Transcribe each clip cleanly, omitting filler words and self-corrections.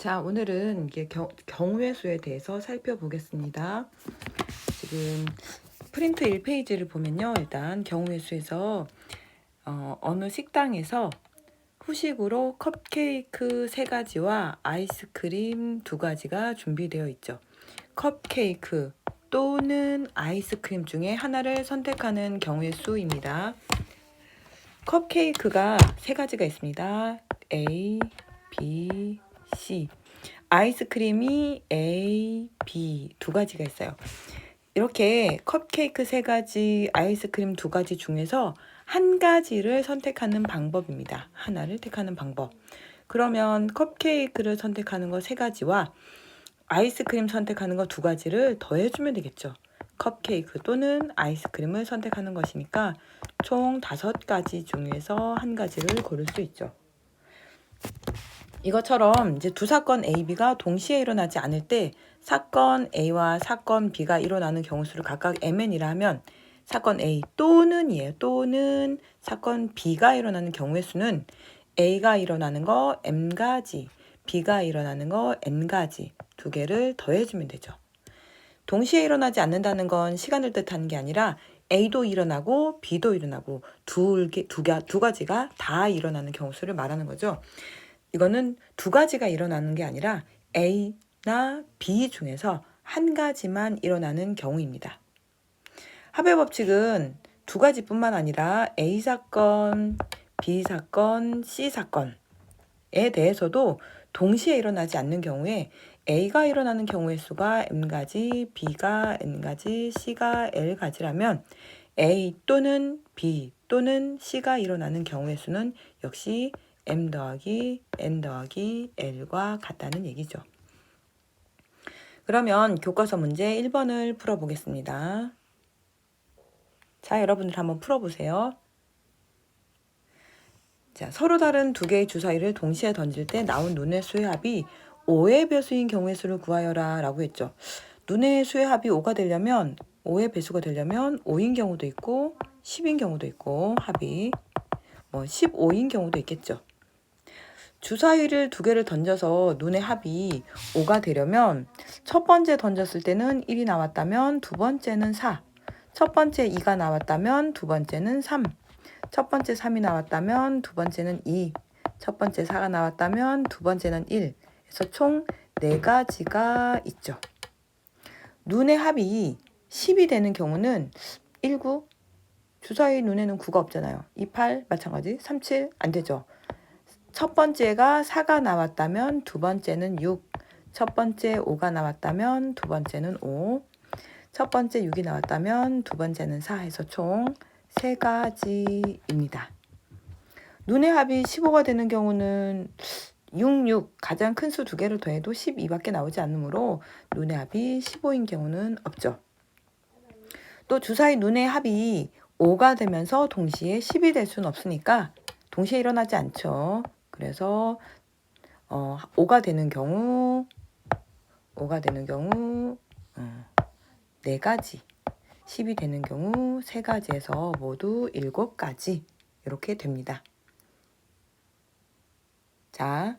자, 오늘은 이게 경우의 수에 대해서 살펴보겠습니다. 지금 프린트 1페이지를 보면요. 일단 경우의 수에서 어느 식당에서 후식으로 컵케이크 3가지와 아이스크림 2가지가 준비되어 있죠. 컵케이크 또는 아이스크림 중에 하나를 선택하는 경우의 수입니다. 컵케이크가 3가지가 있습니다. A, B, C. 아이스크림이 A, B 2가지가 있어요. 이렇게 컵케이크 3가지, 아이스크림 2가지 중에서 한 가지를 선택하는 방법입니다. 하나를 택하는 방법. 그러면 컵케이크를 선택하는 거 3가지와 아이스크림 선택하는 거 2가지를 더해주면 되겠죠. 컵케이크 또는 아이스크림을 선택하는 것이니까 총 5가지 중에서 한 가지를 고를 수 있죠. 이것처럼 이제 두 사건 A, B가 동시에 일어나지 않을 때 사건 A와 사건 B가 일어나는 경우 수를 각각 MN이라 하면 사건 A 또는이에요. 또는 사건 B가 일어나는 경우의 수는 A가 일어나는 거 M가지, B가 일어나는 거 N가지 2개를 더해주면 되죠. 동시에 일어나지 않는다는 건 시간을 뜻하는 게 아니라 A도 일어나고 B도 일어나고 두 가지가 다 일어나는 경우 수를 말하는 거죠. 이거는 2가지가 일어나는 게 아니라 A나 B 중에서 한 가지만 일어나는 경우입니다. 합의 법칙은 2가지뿐만 아니라 A 사건, B 사건, C 사건에 대해서도 동시에 일어나지 않는 경우에 A가 일어나는 경우의 수가 M가지, B가 N가지, C가 L가지라면 A 또는 B 또는 C가 일어나는 경우의 수는 역시 M 더하기 N 더하기 L과 같다는 얘기죠. 그러면 교과서 문제 1번을 풀어보겠습니다. 자, 여러분들 한번 풀어보세요. 자, 서로 다른 2개의 주사위를 동시에 던질 때 나온 눈의 수의 합이 5의 배수인 경우의 수를 구하여라 라고 했죠. 눈의 수의 합이 5가 되려면 5의 배수가 되려면 5인 경우도 있고 10인 경우도 있고 합이 15인 경우도 있겠죠. 주사위를 2개를 던져서 눈의 합이 5가 되려면 첫 번째 던졌을 때는 1이 나왔다면 두 번째는 4, 첫 번째 2가 나왔다면 두 번째는 3, 첫 번째 3이 나왔다면 두 번째는 2, 첫 번째 4가 나왔다면 두 번째는 1, 그래서 총 4가지가 있죠. 눈의 합이 10이 되는 경우는 19, 주사위 눈에는 9가 없잖아요. 28 마찬가지, 37 안 되죠. 첫 번째가 4가 나왔다면 두 번째는 6, 첫 번째 5가 나왔다면 두 번째는 5, 첫 번째 6이 나왔다면 두 번째는 4 해서 총 3가지입니다. 눈의 합이 15가 되는 경우는 6, 가장 큰 수 2개를 더해도 12밖에 나오지 않으므로 눈의 합이 15인 경우는 없죠. 또 주사위 눈의 합이 5가 되면서 동시에 10이 될 수는 없으니까 동시에 일어나지 않죠. 그래서 5가 되는 경우 4가지, 10이 되는 경우 3가지에서 모두 7가지 이렇게 됩니다. 자,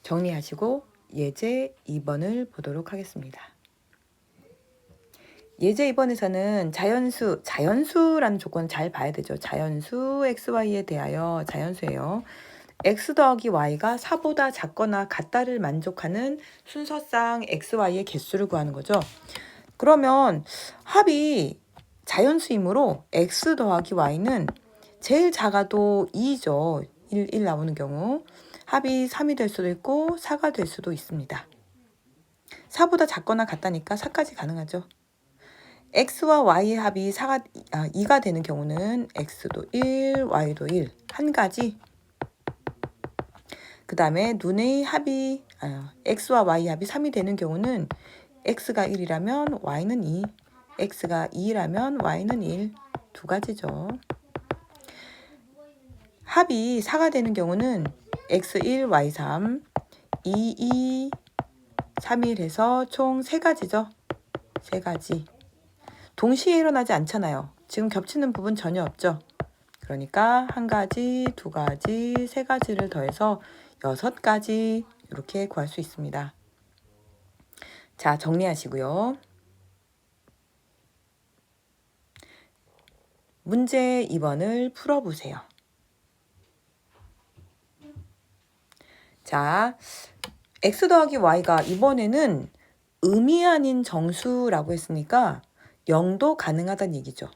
정리하시고 예제 2번을 보도록 하겠습니다. 예제 2번에서는 자연수라는 조건을 잘 봐야 되죠. 자연수 XY에 대하여 자연수예요. X 더하기 Y가 4보다 작거나 같다를 만족하는 순서상 XY의 개수를 구하는 거죠. 그러면 합이 자연수이므로 X 더하기 Y는 제일 작아도 2죠. 1 나오는 경우. 합이 3이 될 수도 있고 4가 될 수도 있습니다. 4보다 작거나 같다니까 4까지 가능하죠. X와 Y의 합이 2가 되는 경우는 X도 1, Y도 1. 한 가지. 그 다음에 눈의 합이 X와 Y 합이 3이 되는 경우는 X가 1이라면 Y는 2, X가 2라면 Y는 1. 2가지죠. 합이 4가 되는 경우는 X1, Y3, 2, 3, 1 해서 총 3가지죠. 3가지. 동시에 일어나지 않잖아요. 지금 겹치는 부분 전혀 없죠. 그러니까 1가지, 2가지, 3가지를 더해서 6가지 이렇게 구할 수 있습니다. 자, 정리하시고요. 문제 2번을 풀어보세요. 자, x 더하기 y가 이번에는 음이 아닌 정수라고 했으니까 0도 가능하다는 얘기죠.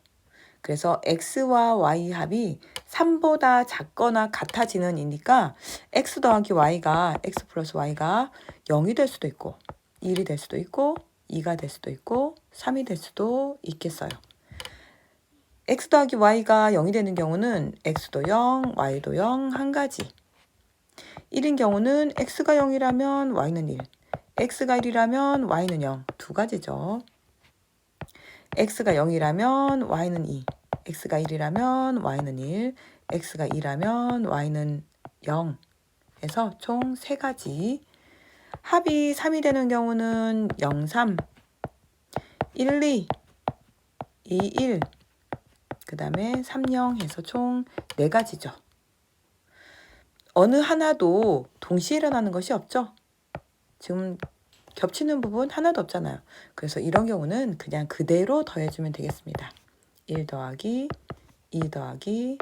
그래서 x와 y 합이 3보다 작거나 같아지는 이니까 x 더하기 y가 x 플러스 y가 0이 될 수도 있고 1이 될 수도 있고 2가 될 수도 있고 3이 될 수도 있겠어요. x 더하기 y가 0이 되는 경우는 x도 0, y도 0 한 가지. 1인 경우는 x가 0이라면 y는 1, x가 1이라면 y는 0 두 가지죠. x가 0이라면 y는 2, x가 1이라면 y는 1, x가 2라면 y는 0 해서 총 3가지. 합이 3이 되는 경우는 0, 3, 1, 2, 2, 1, 그 다음에 3, 0 해서 총 4가지죠. 어느 하나도 동시에 일어나는 것이 없죠. 지금 겹치는 부분 하나도 없잖아요. 그래서 이런 경우는 그냥 그대로 더해주면 되겠습니다. 1 더하기 2 더하기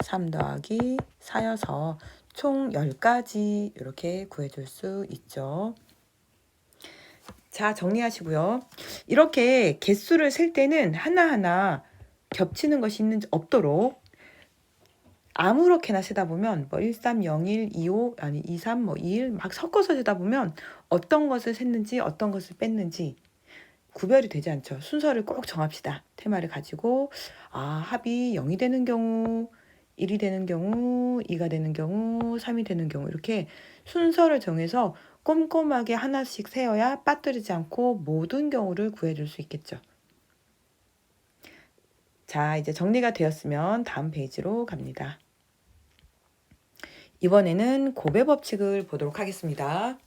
3 더하기 4여서 총 10가지 이렇게 구해줄 수 있죠. 자, 정리하시고요. 이렇게 개수를 셀 때는 하나하나 겹치는 것이 없도록 아무렇게나 세다 보면 뭐 1, 3, 0, 1, 2, 5 아니 2, 3, 뭐 2, 1 막 섞어서 세다 보면 어떤 것을 샜는지 어떤 것을 뺐는지 구별이 되지 않죠. 순서를 꼭 정합시다. 테마를 가지고 합이 0이 되는 경우 1이 되는 경우 2가 되는 경우 3이 되는 경우 이렇게 순서를 정해서 꼼꼼하게 하나씩 세어야 빠뜨리지 않고 모든 경우를 구해줄 수 있겠죠. 자, 이제 정리가 되었으면 다음 페이지로 갑니다. 이번에는 곱의 법칙을 보도록 하겠습니다.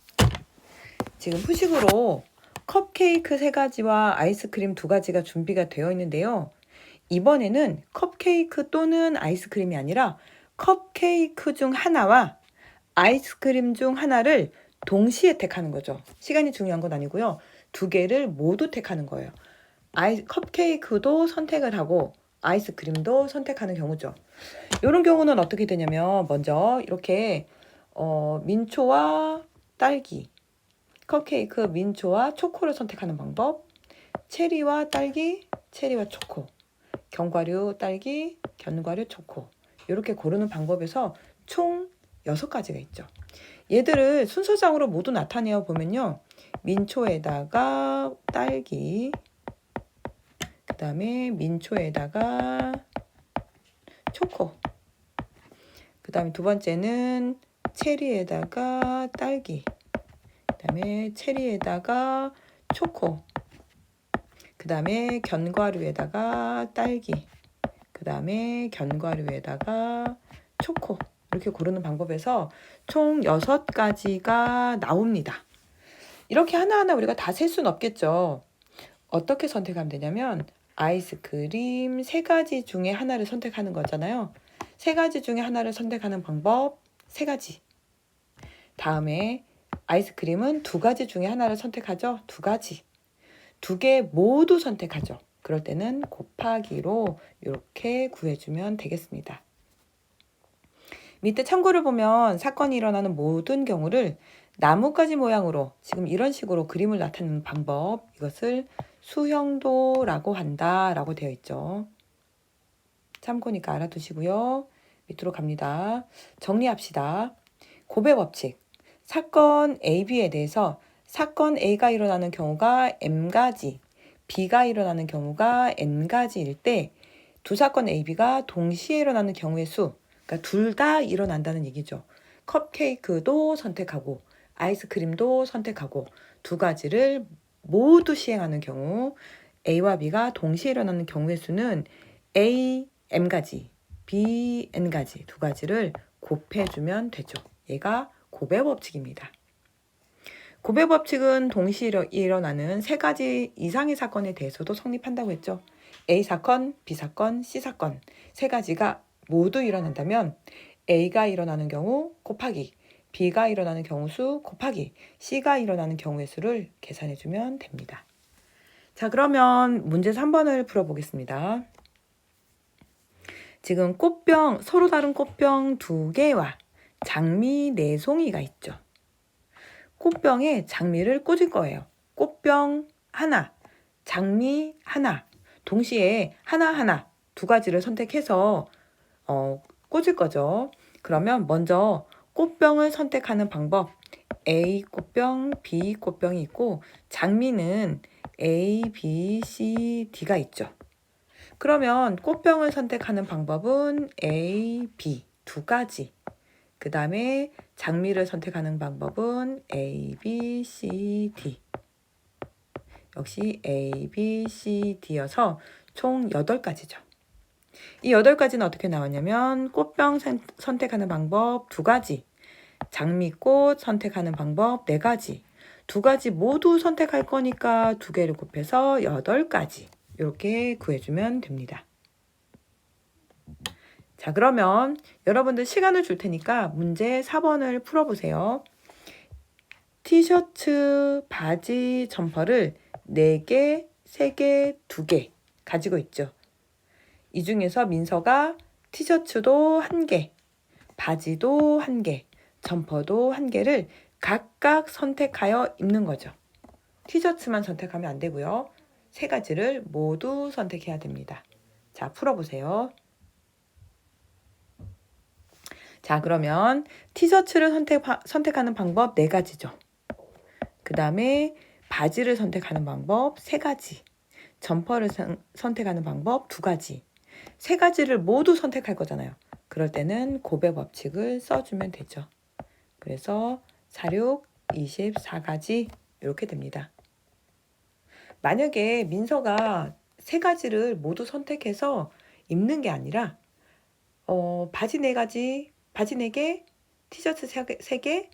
지금 후식으로 컵케이크 3가지와 아이스크림 2가지가 준비가 되어 있는데요. 이번에는 컵케이크 또는 아이스크림이 아니라 컵케이크 중 하나와 아이스크림 중 하나를 동시에 택하는 거죠. 시간이 중요한 건 아니고요. 2개를 모두 택하는 거예요. 컵케이크도 선택을 하고 아이스크림도 선택하는 경우죠. 이런 경우는 어떻게 되냐면 먼저 이렇게 민초와 딸기, 컵케이크 민초와 초코를 선택하는 방법, 체리와 딸기, 체리와 초코, 견과류 딸기, 견과류 초코 이렇게 고르는 방법에서 총 6가지가 있죠. 얘들을 순서상으로 모두 나타내어 보면요. 민초에다가 딸기, 그 다음에 민초에다가 초코, 그 다음에 2번째는 체리에다가 딸기, 그 다음에 체리에다가 초코, 그 다음에 견과류에다가 딸기, 그 다음에 견과류에다가 초코 이렇게 고르는 방법에서 총 6가지가 나옵니다. 이렇게 하나하나 우리가 다 셀 수는 없겠죠. 어떻게 선택하면 되냐면 아이스크림 3가지 중에 하나를 선택하는 거잖아요. 3가지 중에 하나를 선택하는 방법 3가지. 다음에 아이스크림은 2가지 중에 하나를 선택하죠. 2가지. 2개 모두 선택하죠. 그럴 때는 곱하기로 이렇게 구해주면 되겠습니다. 밑에 참고를 보면 사건이 일어나는 모든 경우를 나뭇가지 모양으로 지금 이런 식으로 그림을 나타내는 방법, 이것을 수형도라고 한다라고 되어 있죠. 참고니까 알아두시고요. 밑으로 갑니다. 정리합시다. 곱의 법칙. 사건 A, B에 대해서 사건 A가 일어나는 경우가 M가지, B가 일어나는 경우가 N가지일 때 두 사건 A, B가 동시에 일어나는 경우의 수, 그러니까 둘 다 일어난다는 얘기죠. 컵케이크도 선택하고 아이스크림도 선택하고 2가지를 모두 시행하는 경우 A와 B가 동시에 일어나는 경우의 수는 A, M가지, B, N가지 2가지를 곱해주면 되죠. 얘가 곱의 법칙입니다. 곱의 법칙은 동시에 일어나는 3가지 이상의 사건에 대해서도 성립한다고 했죠. A사건, B사건, C사건 3가지가 모두 일어난다면 A가 일어나는 경우 곱하기 B가 일어나는 경우수 곱하기 C가 일어나는 경우의 수를 계산해주면 됩니다. 자, 그러면 문제 3번을 풀어보겠습니다. 지금 꽃병, 서로 다른 꽃병 2개와 장미 4송이가 있죠. 꽃병에 장미를 꽂을 거예요. 꽃병 하나, 장미 하나, 동시에 하나하나 2가지를 선택해서 꽂을 거죠. 그러면 먼저 꽃병을 선택하는 방법, A 꽃병, B 꽃병이 있고 장미는 A, B, C, D가 있죠. 그러면 꽃병을 선택하는 방법은 A, B 2가지. 그 다음에 장미를 선택하는 방법은 A, B, C, D. 역시 A, B, C, D여서 총 8가지죠. 이 8가지는 어떻게 나왔냐면 꽃병 선택하는 방법 2가지, 장미꽃 선택하는 방법 4가지, 2가지 모두 선택할 거니까 2개를 곱해서 8가지 이렇게 구해주면 됩니다. 자, 그러면 여러분들 시간을 줄 테니까 문제 4번을 풀어보세요. 티셔츠, 바지, 점퍼를 4개, 3개, 2개 가지고 있죠. 이 중에서 민서가 티셔츠도 1개, 바지도 1개, 점퍼도 1개를 각각 선택하여 입는 거죠. 티셔츠만 선택하면 안 되고요. 3가지를 모두 선택해야 됩니다. 자, 풀어보세요. 자, 그러면 티셔츠를 선택하는 방법 4가지죠. 그 다음에 바지를 선택하는 방법 3가지, 점퍼를 선택하는 방법 2가지, 3가지를 모두 선택할 거잖아요. 그럴 때는 곱의 법칙을 써주면 되죠. 그래서 4, 6, 24가지 이렇게 됩니다. 만약에 민서가 3가지를 모두 선택해서 입는 게 아니라 바지 4가지, 바지 4개, 티셔츠 3개,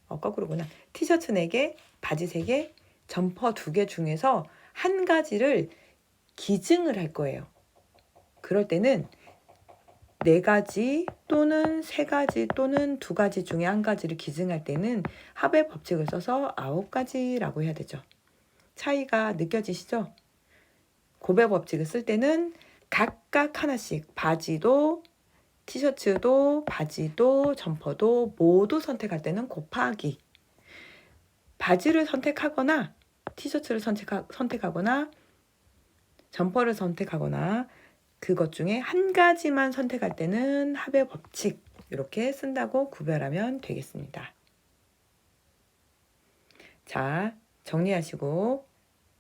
거꾸로구나. 티셔츠 4개, 바지 3개, 점퍼 2개 중에서 1가지를 기증을 할 거예요. 그럴 때는 4가지 또는 3가지 또는 2가지 중에 1가지를 기증할 때는 합의 법칙을 써서 9가지라고 해야 되죠. 차이가 느껴지시죠? 곱의 법칙을 쓸 때는 각각 하나씩 바지도 티셔츠도 바지도 점퍼도 모두 선택할 때는 곱하기, 바지를 선택하거나 티셔츠를 선택하거나 점퍼를 선택하거나 그것 중에 1가지만 선택할 때는 합의 법칙 이렇게 쓴다고 구별하면 되겠습니다. 자, 정리하시고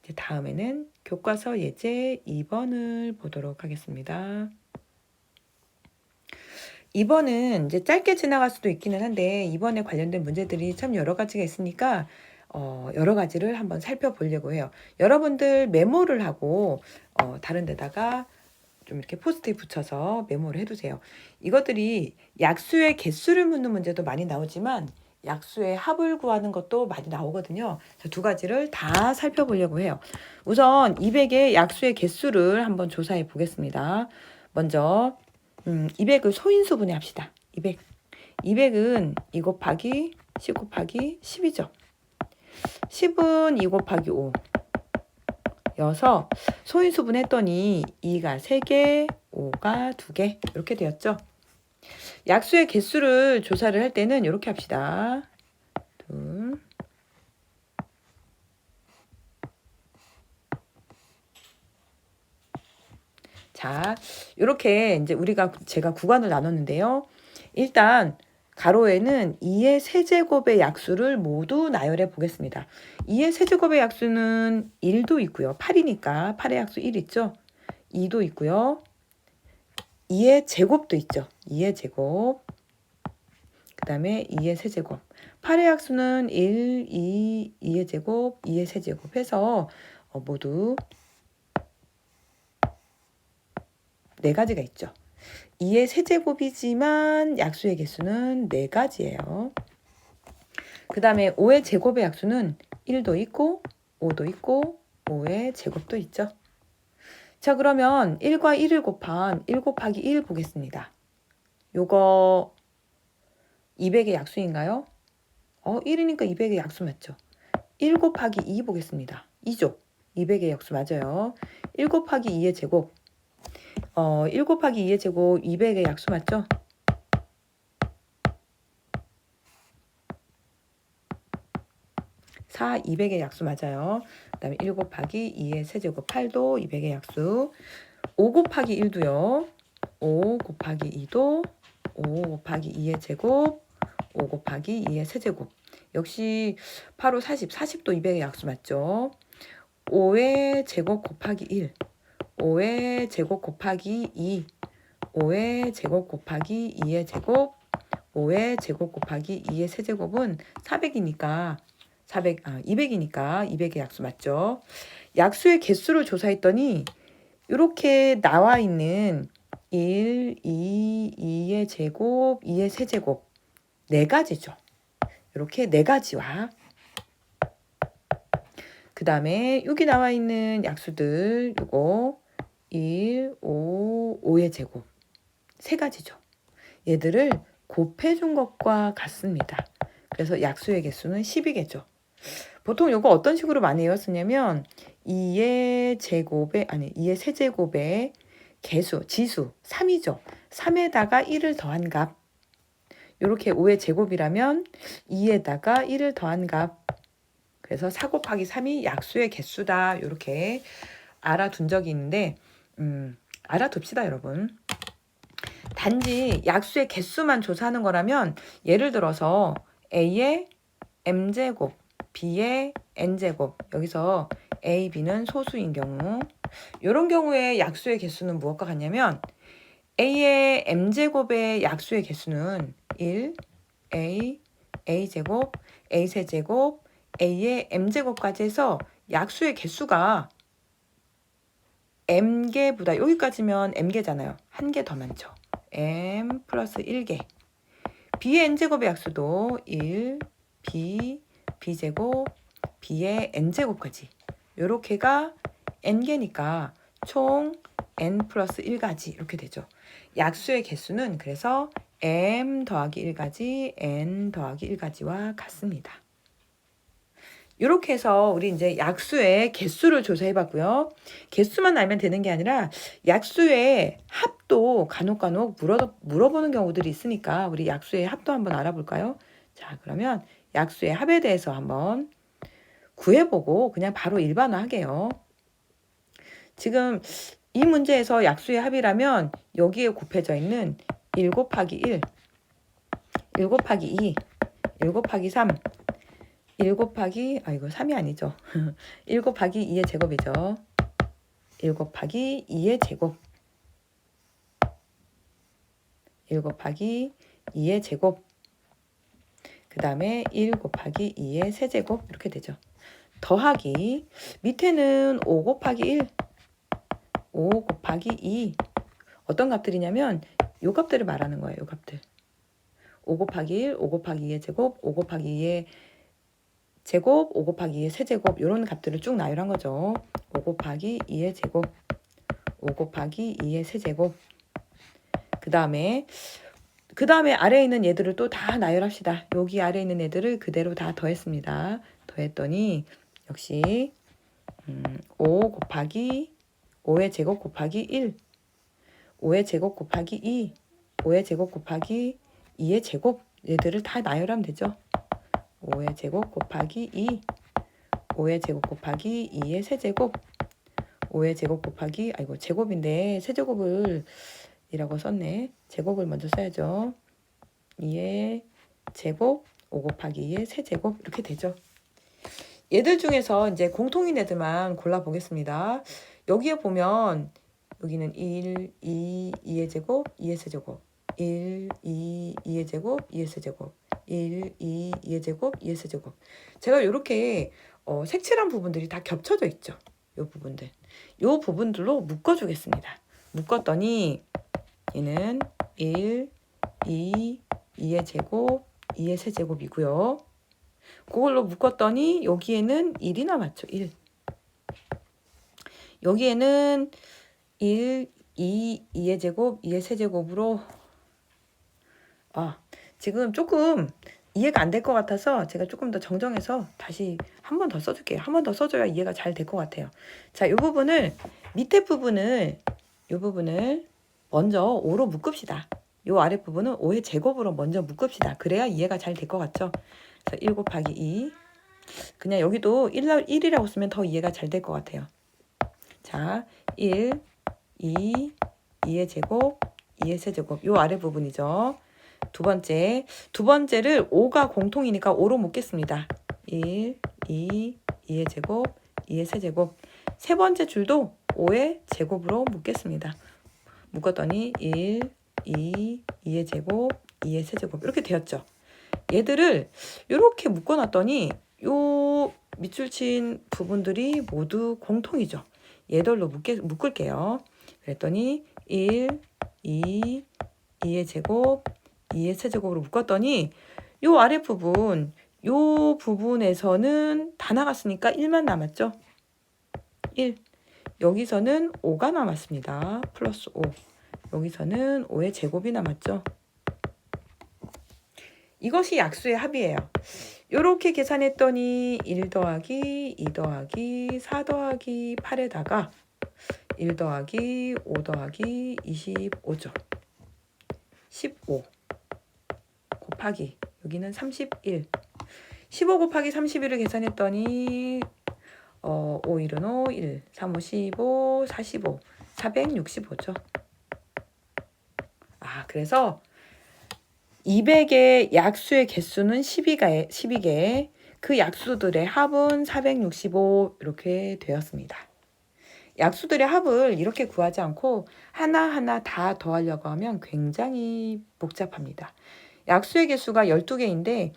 이제 다음에는 교과서 예제 2번을 보도록 하겠습니다. 2번은 이제 짧게 지나갈 수도 있기는 한데 2번에 관련된 문제들이 참 여러 가지가 있으니까 여러 가지를 한번 살펴보려고 해요. 여러분들 메모를 하고 다른 데다가 좀 이렇게 포스트잇 붙여서 메모를 해두세요. 이것들이 약수의 개수를 묻는 문제도 많이 나오지만 약수의 합을 구하는 것도 많이 나오거든요. 2가지를 다 살펴보려고 해요. 우선 200의 약수의 개수를 한번 조사해 보겠습니다. 먼저 200을 소인수분해 합시다. 200은 2 곱하기 10 곱하기 10이죠. 10은 2 곱하기 5 여서 소인수분 했더니 2가 3개, 5가 2개 이렇게 되었죠. 약수의 개수를 조사를 할 때는 이렇게 합시다. 둘. 자, 이렇게 이제 제가 구간을 나눴는데요. 일단 가로에는 2의 세제곱의 약수를 모두 나열해 보겠습니다. 2의 세제곱의 약수는 1도 있고요. 8이니까 8의 약수 1 있죠. 2도 있고요. 2의 제곱도 있죠. 2의 제곱. 그 다음에 2의 세제곱. 8의 약수는 1, 2, 2의 제곱, 2의 세제곱 해서 모두 4가지가 있죠. 2의 세제곱이지만 약수의 개수는 4가지예요. 그 다음에 5의 제곱의 약수는 1도 있고 5도 있고 5의 제곱도 있죠. 자, 그러면 1과 1을 곱한 1 곱하기 1 보겠습니다. 요거 200의 약수인가요? 1이니까 200의 약수 맞죠? 1 곱하기 2 보겠습니다. 2죠? 200의 약수 맞아요. 1 곱하기 2의 제곱. 1 곱하기 2의 제곱 200의 약수 맞죠? 4, 200의 약수 맞아요. 그 다음에 1 곱하기 2의 세제곱 8도 200의 약수. 5 곱하기 1도요. 5 곱하기 2도 5 곱하기 2의 제곱 5 곱하기 2의 세제곱. 역시 8, 5, 40. 40도 200의 약수 맞죠? 5의 제곱 곱하기 1. 5의 제곱 곱하기 2. 5의 제곱 곱하기 2의 제곱. 5의 제곱 곱하기 2의 세제곱은 400이니까 200이니까 200의 약수 맞죠? 약수의 개수를 조사했더니 이렇게 나와 있는 1, 2, 2의 제곱, 2의 세제곱 4가지죠. 이렇게 4가지와 그 다음에 여기 나와 있는 약수들 요거 1, 5, 5의 제곱 3가지죠. 얘들을 곱해준 것과 같습니다. 그래서 약수의 개수는 10이겠죠. 보통 요거 어떤 식으로 많이 외웠었냐면 2의 세제곱의 개수, 지수 3이죠. 3에다가 1을 더한 값. 이렇게 5의 제곱이라면 2에다가 1을 더한 값. 그래서 4 곱하기 3이 약수의 개수다. 이렇게 알아둔 적이 있는데 알아둡시다 여러분. 단지 약수의 개수만 조사하는 거라면 예를 들어서 A의 M제곱, B의 N제곱 여기서 A, B는 소수인 경우 이런 경우에 약수의 개수는 무엇과 같냐면 A의 M제곱의 약수의 개수는 1, A, A제곱, A세제곱, A의 M제곱까지 해서 약수의 개수가 M개보다 여기까지면 M개잖아요. 한 개 더 많죠. M 플러스 1개. B의 N제곱의 약수도 1, B, B제곱, B의 N제곱까지. 요렇게가 N개니까 총 N 플러스 1가지 이렇게 되죠. 약수의 개수는 그래서 M 더하기 1가지, N 더하기 1가지와 같습니다. 이렇게 해서 우리 이제 약수의 개수를 조사해 봤고요. 개수만 알면 되는 게 아니라 약수의 합도 간혹 물어보는 경우들이 있으니까 우리 약수의 합도 한번 알아볼까요? 자, 그러면 약수의 합에 대해서 한번 구해보고 그냥 바로 일반화하게요. 지금 이 문제에서 약수의 합이라면 여기에 곱해져 있는 1 곱하기 1, 1 곱하기 2, 1 곱하기 3, 1 곱하기, 이거 3이 아니죠. 1 곱하기 2의 제곱이죠. 1 곱하기 2의 제곱. 1 곱하기 2의 제곱. 그 다음에 1 곱하기 2의 세제곱. 이렇게 되죠. 더하기. 밑에는 5 곱하기 1. 5 곱하기 2. 어떤 값들이냐면 요 값들을 말하는 거예요. 요 값들. 5 곱하기 1, 5 곱하기 2의 제곱, 5 곱하기 2의 제곱, 5 곱하기 2의 세제곱 이런 값들을 쭉 나열한 거죠. 5 곱하기 2의 제곱, 5 곱하기 2의 세제곱. 그 다음에 아래에 있는 얘들을 또 다 나열합시다. 여기 아래에 있는 애들을 그대로 다 더했습니다. 더했더니 역시 5 곱하기 5의 제곱 곱하기 1, 5의 제곱 곱하기 2, 5의 제곱 곱하기 2의 제곱 얘들을 다 나열하면 되죠. 5의 제곱 곱하기 2, 5의 제곱 곱하기 2의 세제곱, 5의 제곱 곱하기, 제곱인데 세제곱을 이라고 썼네. 제곱을 먼저 써야죠. 2의 제곱, 5 곱하기 2의 세제곱 이렇게 되죠. 얘들 중에서 이제 공통인 애들만 골라보겠습니다. 여기에 보면 여기는 1, 2, 2의 제곱, 2의 세제곱 1, 2, 2의 제곱, 2의 세제곱 1, 2, 2의 제곱, 2의 세제곱 제가 이렇게 색칠한 부분들이 다 겹쳐져 있죠. 요 부분들로 묶어주겠습니다. 묶었더니 얘는 1, 2, 2의 제곱, 2의 세제곱이고요. 그걸로 묶었더니 여기에는 1이 남았죠. 1. 여기에는 1, 2, 2의 제곱, 2의 세제곱으로 지금 조금 이해가 안 될 것 같아서 제가 조금 더 정정해서 다시 한 번 더 써줄게요. 한 번 더 써줘야 이해가 잘 될 것 같아요. 자, 이 부분을 밑에 부분을 이 부분을 먼저 5로 묶읍시다. 이 아랫 부분은 5의 제곱으로 먼저 묶읍시다. 그래야 이해가 잘 될 것 같죠? 그래서 1 곱하기 2 그냥 여기도 1이라고 쓰면 더 이해가 잘 될 것 같아요. 자, 1, 2, 2의 제곱, 2의 세제곱 이 아래 부분이죠. 두 번째를 5가 공통이니까 5로 묶겠습니다. 1, 2, 2의 제곱, 2의 세제곱. 세 번째 줄도 5의 제곱으로 묶겠습니다. 묶었더니 1, 2, 2의 제곱, 2의 세제곱 이렇게 되었죠. 얘들을 이렇게 묶어놨더니 요 밑줄 친 부분들이 모두 공통이죠. 얘들로 묶을게요. 그랬더니 1, 2, 2의 제곱, 2의 세제곱으로 묶었더니 요 아래 부분, 요 부분에서는 다 나갔으니까 1만 남았죠. 1. 여기서는 5가 남았습니다. 플러스 5. 여기서는 5의 제곱이 남았죠. 이것이 약수의 합이에요. 이렇게 계산했더니 1 더하기 2 더하기 4 더하기 8에다가 1 더하기 5 더하기 25죠. 15 곱하기 여기는 31 15 곱하기 31을 계산했더니 5, 1은 5, 1, 3, 5, 15, 45, 465죠. 그래서 200의 약수의 개수는 12개, 그 약수들의 합은 465 이렇게 되었습니다. 약수들의 합을 이렇게 구하지 않고 하나하나 다 더하려고 하면 굉장히 복잡합니다. 약수의 개수가 12개인데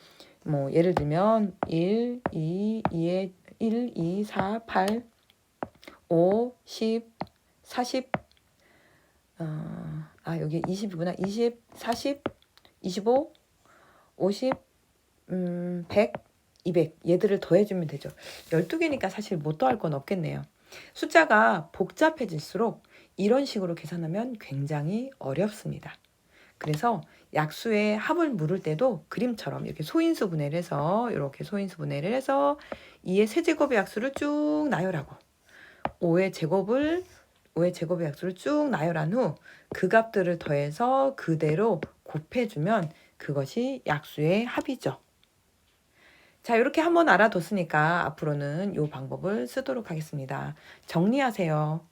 예를 들면 1, 2, 4, 8, 5, 10, 40 여기 20이구나. 20, 40, 25, 50, 100, 200 얘들을 더해주면 되죠. 12개니까 사실 못 더할 건 없겠네요. 숫자가 복잡해질수록 이런 식으로 계산하면 굉장히 어렵습니다. 그래서 약수의 합을 물을 때도 그림처럼 이렇게 소인수 분해를 해서 2의 세제곱의 약수를 쭉 나열하고 5의 제곱의 약수를 쭉 나열한 후 그 값들을 더해서 그대로 곱해주면 그것이 약수의 합이죠. 자, 이렇게 한번 알아뒀으니까 앞으로는 이 방법을 쓰도록 하겠습니다. 정리하세요.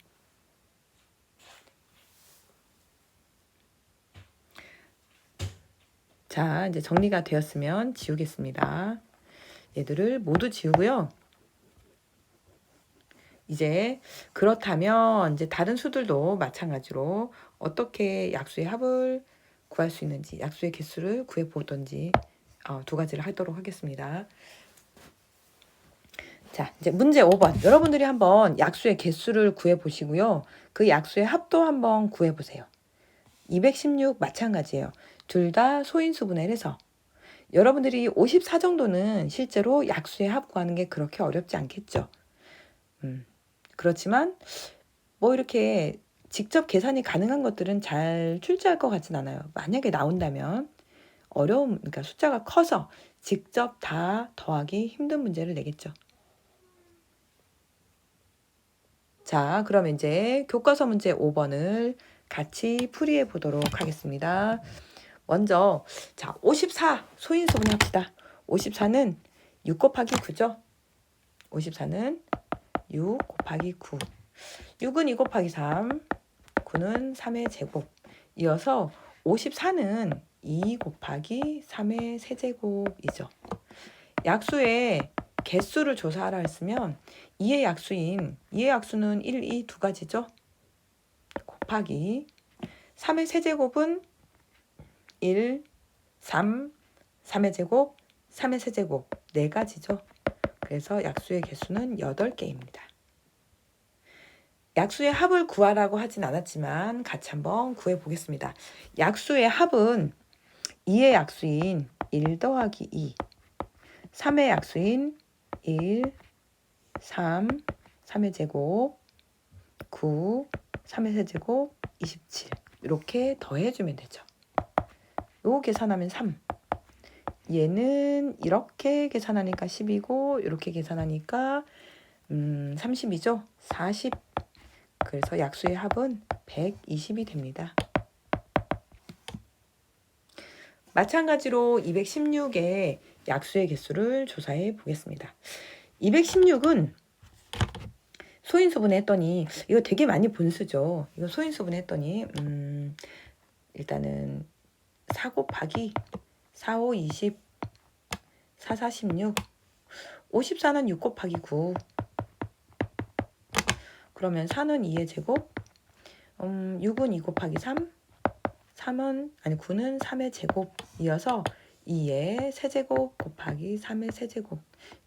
자, 이제 정리가 되었으면 지우겠습니다. 얘들을 모두 지우고요. 이제 그렇다면 이제 다른 수들도 마찬가지로 어떻게 약수의 합을 구할 수 있는지, 약수의 개수를 구해보던지 두 가지를 하도록 하겠습니다. 자, 이제 문제 5번. 여러분들이 한번 약수의 개수를 구해보시고요. 그 약수의 합도 한번 구해보세요. 216 마찬가지예요. 둘 다 소인수 분해를 해서 여러분들이 54 정도는 실제로 약수의 합 구하는 게 그렇게 어렵지 않겠죠. 그렇지만 이렇게 직접 계산이 가능한 것들은 잘 출제할 것 같진 않아요. 만약에 나온다면 그러니까 숫자가 커서 직접 다 더하기 힘든 문제를 내겠죠. 자, 그럼 이제 교과서 문제 5번을 같이 풀이해 보도록 하겠습니다. 먼저 54 소인수분해 합시다. 54는 6 곱하기 9죠. 54는 6 곱하기 9. 6은 2 곱하기 3, 9는 3의 제곱. 이어서 54는 2 곱하기 3의 세제곱이죠. 약수의 개수를 조사하라 했으면 2의 약수는 1, 2 두 가지죠. 곱하기 3의 세제곱은 1, 3, 3의 제곱, 3의 세제곱 네 가지죠. 그래서 약수의 개수는 8개입니다. 약수의 합을 구하라고 하진 않았지만 같이 한번 구해보겠습니다. 약수의 합은 2의 약수인 1 더하기 2, 3의 약수인 1, 3, 3의 제곱, 9, 3의 세제곱, 27 이렇게 더해주면 되죠. 요거 계산하면 3, 얘는 이렇게 계산하니까 10이고 이렇게 계산하니까 30이죠. 40. 그래서 약수의 합은 120이 됩니다. 마찬가지로 216의 약수의 개수를 조사해 보겠습니다. 216은 소인수분 했더니 이거 되게 많이 본 수죠. 이거 소인수분 했더니 일단은 4 곱하기 4, 5, 20, 4, 4, 16, 54는 6 곱하기 9. 그러면 4는 2의 제곱, 6은 2 곱하기 3, 9는 3의 제곱 이어서 2의 세제곱 곱하기 3의 세제곱,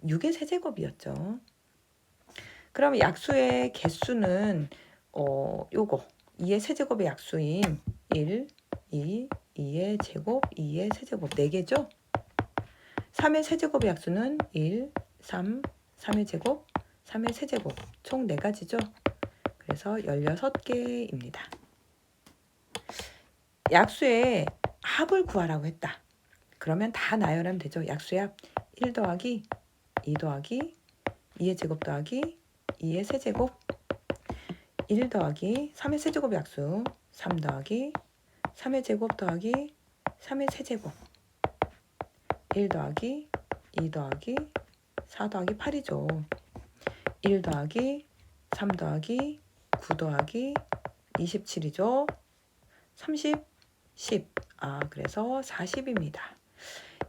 6의 세제곱이었죠. 그럼 약수의 개수는 요거 2의 세제곱의 약수인 1, 2, 2의 제곱, 2의 세제곱 4개죠. 3의 세제곱의 약수는 1, 3, 3의 제곱, 3의 세제곱 총 4가지죠. 그래서 16개입니다. 약수의 합을 구하라고 했다. 그러면 다 나열하면 되죠. 약수의 합 1 더하기 2 더하기 2의 제곱 더하기 2의 세제곱 1 더하기 3의 세제곱 약수 3 더하기 3의 제곱 더하기 3의 세제곱 1 더하기 2 더하기 4 더하기 8이죠. 1 더하기 3 더하기 9 더하기 27이죠. 30, 10. 그래서 40입니다.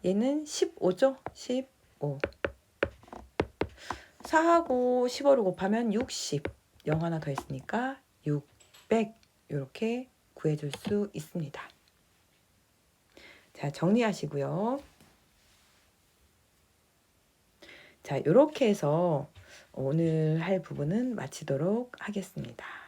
얘는 15죠. 15. 4하고 15를 곱하면 60. 0 하나 더 있으니까 600. 이렇게 구해줄 수 있습니다. 자, 정리하시고요. 자, 이렇게 해서 오늘 할 부분은 마치도록 하겠습니다.